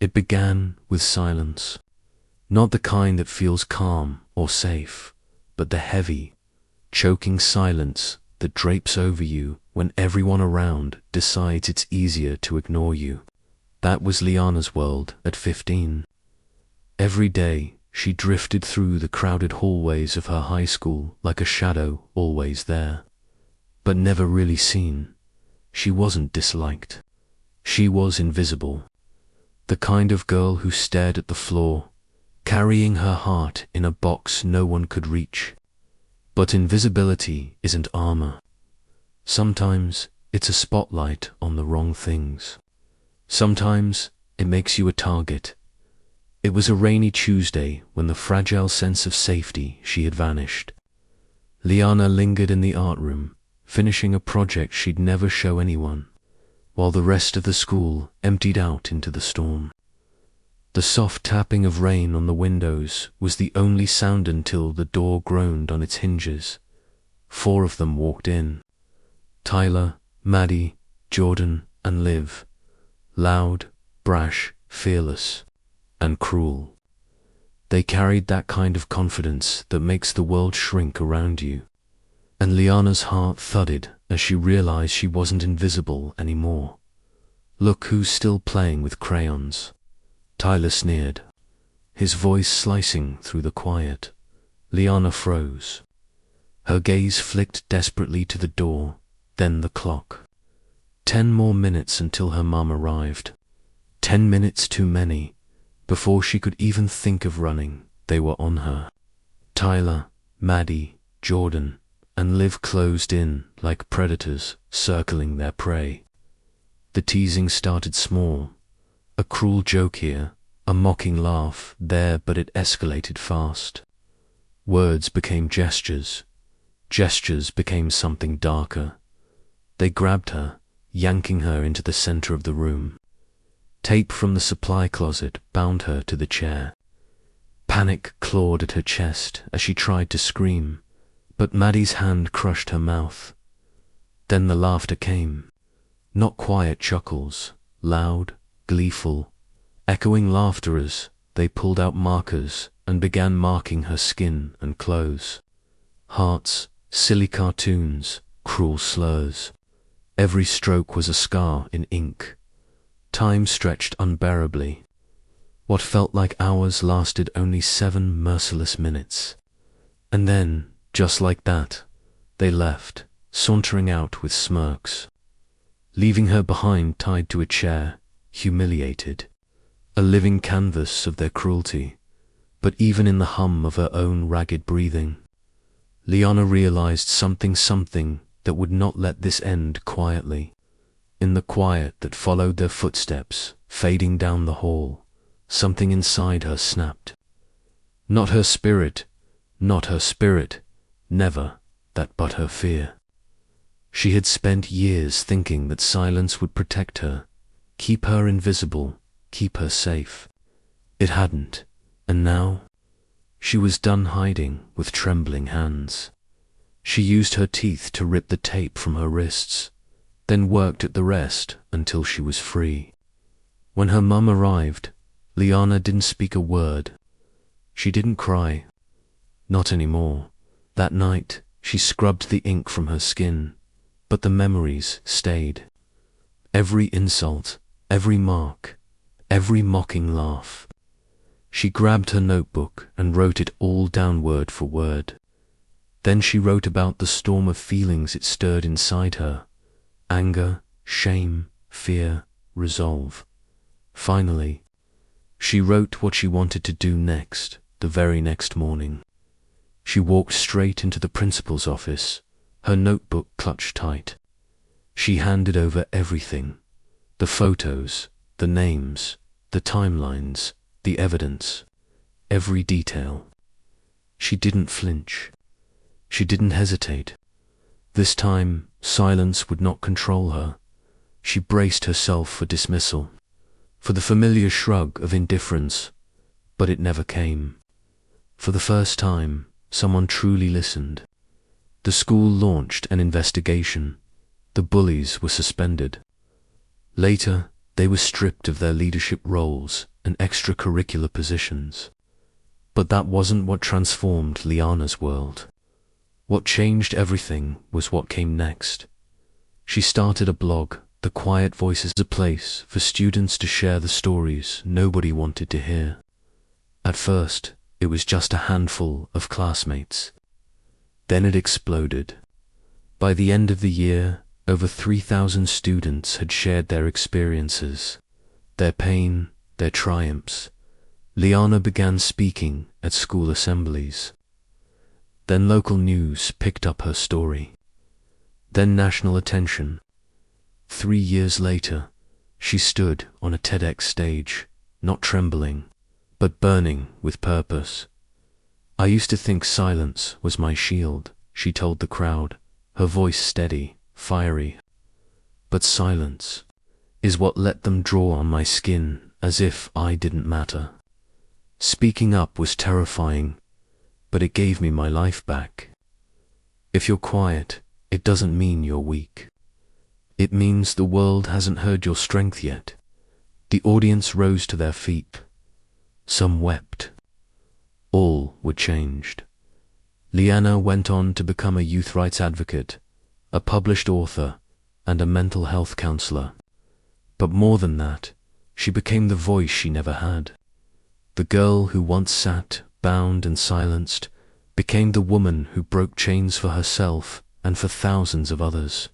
It began with silence. Not the kind that feels calm or safe, but the heavy, choking silence that drapes over you when everyone around decides it's easier to ignore you. That was Liana's world at 15. Every day, she drifted through the crowded hallways of her high school like a shadow always there. But never really seen. She wasn't disliked. She was invisible. The kind of girl who stared at the floor, carrying her heart in a box no one could reach. But invisibility isn't armor. Sometimes it's a spotlight on the wrong things. Sometimes it makes you a target. It was a rainy Tuesday when the fragile sense of safety she had vanished. Liana lingered in the art room, finishing a project she'd never show anyone, while the rest of the school emptied out into the storm. The soft tapping of rain on the windows was the only sound until the door groaned on its hinges. 4 of them walked in. Tyler, Maddie, Jordan, and Liv. Loud, brash, fearless, and cruel. They carried that kind of confidence that makes the world shrink around you. And Liana's heart thudded as she realized she wasn't invisible anymore. "Look who's still playing with crayons," Tyler sneered, his voice slicing through the quiet. Liana froze. Her gaze flicked desperately to the door, then the clock. 10 more minutes until her mom arrived. 10 minutes too many. Before she could even think of running, they were on her. Tyler, Maddie, Jordan, and Liv closed in like predators circling their prey. The teasing started small. A cruel joke here, a mocking laugh there, but it escalated fast. Words became gestures. Gestures became something darker. They grabbed her, yanking her into the center of the room. Tape from the supply closet bound her to the chair. Panic clawed at her chest as she tried to scream, but Maddie's hand crushed her mouth. Then the laughter came. Not quiet chuckles, loud, gleeful, echoing laughter as they pulled out markers and began marking her skin and clothes. Hearts, silly cartoons, cruel slurs. Every stroke was a scar in ink. Time stretched unbearably. What felt like hours lasted only 7 merciless minutes. And then, just like that, they left, sauntering out with smirks, leaving her behind tied to a chair, humiliated, a living canvas of their cruelty. But even in the hum of her own ragged breathing, Liana realized something that would not let this end quietly. In the quiet that followed their footsteps, fading down the hall, something inside her snapped. Not her spirit, never that but her fear. She had spent years thinking that silence would protect her, keep her invisible, keep her safe. It hadn't, and now she was done hiding with trembling hands. She used her teeth to rip the tape from her wrists, then worked at the rest until she was free. When her mum arrived, Liana didn't speak a word. She didn't cry. Not anymore. That night, she scrubbed the ink from her skin, but the memories stayed. Every insult, every mark, every mocking laugh. She grabbed her notebook and wrote it all down word for word. Then she wrote about the storm of feelings it stirred inside her. Anger, shame, fear, resolve. Finally, she wrote what she wanted to do next, the very next morning. She walked straight into the principal's office, her notebook clutched tight. She handed over everything, the photos, the names, the timelines, the evidence, every detail. She didn't flinch. She didn't hesitate. This time, silence would not control her. She braced herself for dismissal, for the familiar shrug of indifference, but it never came. For the first time, someone truly listened. The school launched an investigation. The bullies were suspended. Later, they were stripped of their leadership roles and extracurricular positions. But that wasn't what transformed Liana's world. What changed everything was what came next. She started a blog, The Quiet Voices, a place for students to share the stories nobody wanted to hear. At first, it was just a handful of classmates. Then it exploded. By the end of the year, over 3,000 students had shared their experiences, their pain, their triumphs. Liana began speaking at school assemblies. Then local news picked up her story. Then national attention. 3 years later, she stood on a TEDx stage, not trembling, but burning with purpose. "I used to think silence was my shield," she told the crowd, her voice steady, fiery. "But silence is what let them draw on my skin as if I didn't matter. Speaking up was terrifying, but it gave me my life back. If you're quiet, it doesn't mean you're weak. It means the world hasn't heard your strength yet." The audience rose to their feet. Some wept. All were changed. Liana went on to become a youth rights advocate, a published author, and a mental health counselor. But more than that, she became the voice she never had. The girl who once sat, bound and silenced, became the woman who broke chains for herself and for thousands of others.